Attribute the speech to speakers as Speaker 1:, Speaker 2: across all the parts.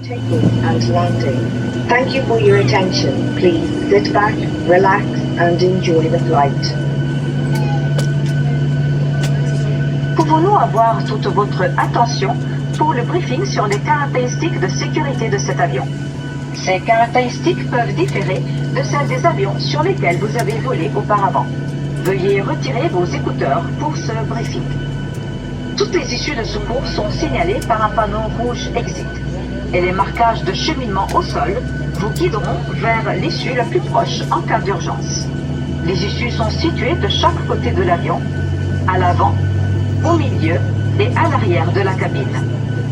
Speaker 1: taking and landing. Thank you for your attention. Please sit back, relax, and enjoy the flight.
Speaker 2: Pouvons-nous avoir toute votre attention pour le briefing sur les caractéristiques de sécurité de cet avion? Ces caractéristiques peuvent différer de celles des avions sur lesquels vous avez volé auparavant. Veuillez retirer vos écouteurs pour ce briefing. Toutes les issues de secours sont signalées par un panneau rouge Exit et les marquages de cheminement au sol vous guideront vers l'issue la plus proche en cas d'urgence. Les issues sont situées de chaque côté de l'avion, à l'avant, au milieu et à l'arrière de la cabine.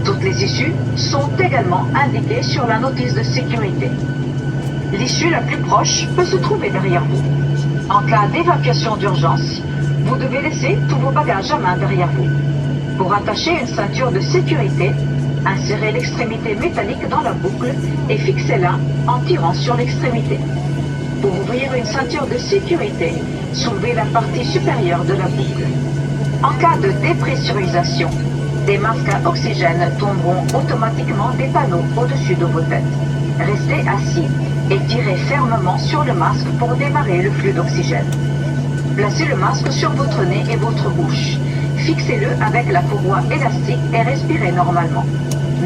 Speaker 2: Toutes les issues sont également indiquées sur la notice de sécurité. L'issue la plus proche peut se trouver derrière vous. En cas d'évacuation d'urgence, vous devez laisser tous vos bagages à main derrière vous. Pour attacher une ceinture de sécurité, insérez l'extrémité métallique dans la boucle et fixez-la en tirant sur l'extrémité. Pour ouvrir une ceinture de sécurité, soulevez la partie supérieure de la boucle. En cas de dépressurisation, des masques à oxygène tomberont automatiquement des panneaux au-dessus de vos têtes. Restez assis et tirez fermement sur le masque pour démarrer le flux d'oxygène. Placez le masque sur votre nez et votre bouche. Fixez-le avec la courroie élastique et respirez normalement.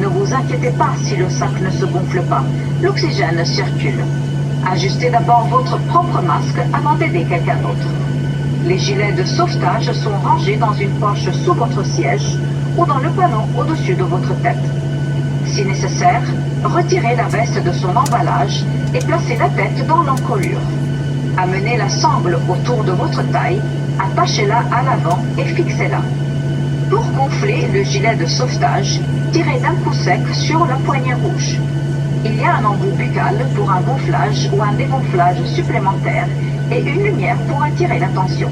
Speaker 2: Ne vous inquiétez pas si le sac ne se gonfle pas. L'oxygène circule. Ajustez d'abord votre propre masque avant d'aider quelqu'un d'autre. Les gilets de sauvetage sont rangés dans une poche sous votre siège ou dans le panneau au-dessus de votre tête. Si nécessaire, retirez la veste de son emballage et placez la tête dans l'encolure. Amenez la sangle autour de votre taille, attachez-la à l'avant et fixez-la. Pour gonfler le gilet de sauvetage, tirez d'un coup sec sur la poignée rouge. Il y a un embout buccal pour un gonflage ou un dégonflage supplémentaire et une lumière pour attirer l'attention.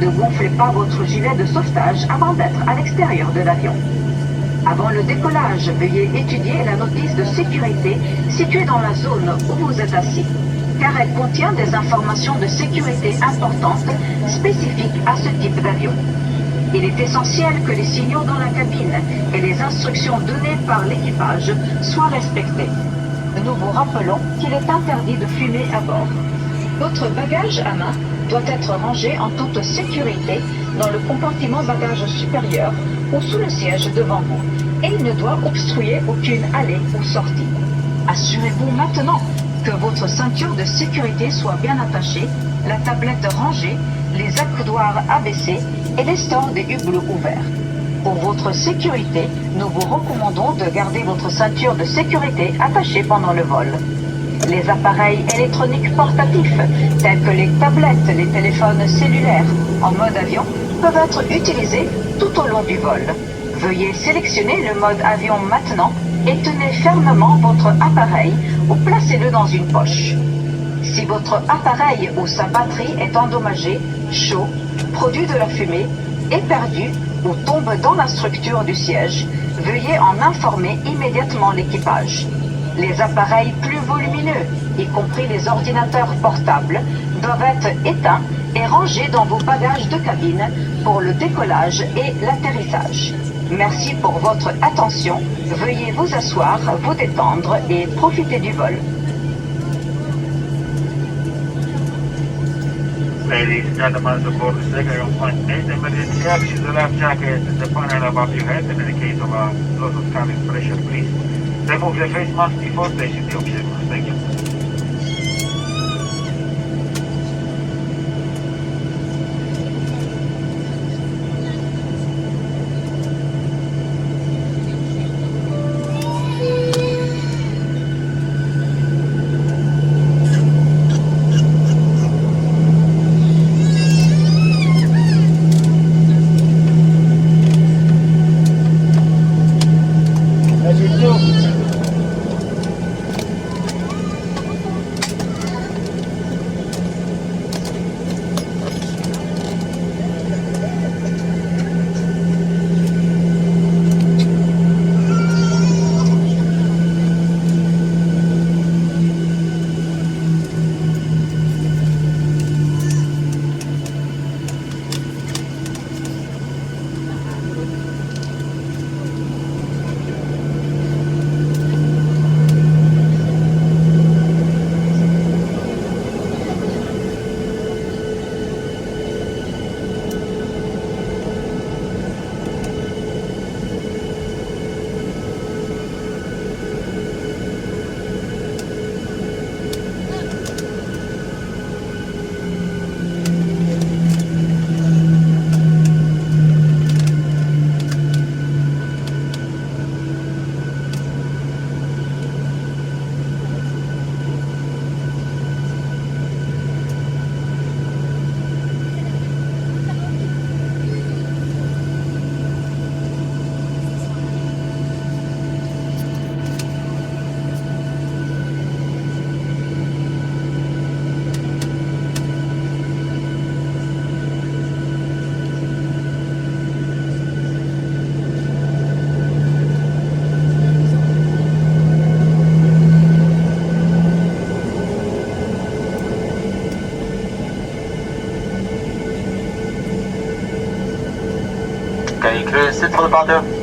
Speaker 2: Ne gonflez pas votre gilet de sauvetage avant d'être à l'extérieur de l'avion. Avant le décollage, veuillez étudier la notice de sécurité située dans la zone où vous êtes assis, car elle contient des informations de sécurité importantes spécifiques à ce type d'avion. Il est essentiel que les signaux dans la cabine et les instructions données par l'équipage soient respectés. Nous vous rappelons qu'il est interdit de fumer à bord. Votre bagage à main doit être rangé en toute sécurité dans le compartiment bagage supérieur ou sous le siège devant vous et il ne doit obstruer aucune allée ou sortie. Assurez-vous maintenant que votre ceinture de sécurité soit bien attachée, la tablette rangée, les accoudoirs abaissés et les stores des hublots ouverts. Pour votre sécurité, nous vous recommandons de garder votre ceinture de sécurité attachée pendant le vol. Les appareils électroniques portatifs, tels que les tablettes, les téléphones cellulaires en mode avion, peuvent être utilisés tout au long du vol. Veuillez sélectionner le mode avion maintenant et tenez fermement votre appareil ou placez-le dans une poche. Si votre appareil ou sa batterie est endommagé, chaud, produit de la fumée, est perdu ou tombe dans la structure du siège, veuillez en informer immédiatement l'équipage. Les appareils plus volumineux, y compris les ordinateurs portables, doivent être éteints et rangés dans vos bagages de cabine pour le décollage et l'atterrissage. Merci pour votre attention. Veuillez vous asseoir, vous détendre et profiter du vol.
Speaker 3: Ladies and gentlemen, aboard the second on flight 8, emergency action, the life jacket, the panel above your head, and in the case of a loss of cabin pressure, please remove the face mask before placing the oxygen mask. Thank you.
Speaker 4: sit for the part 2.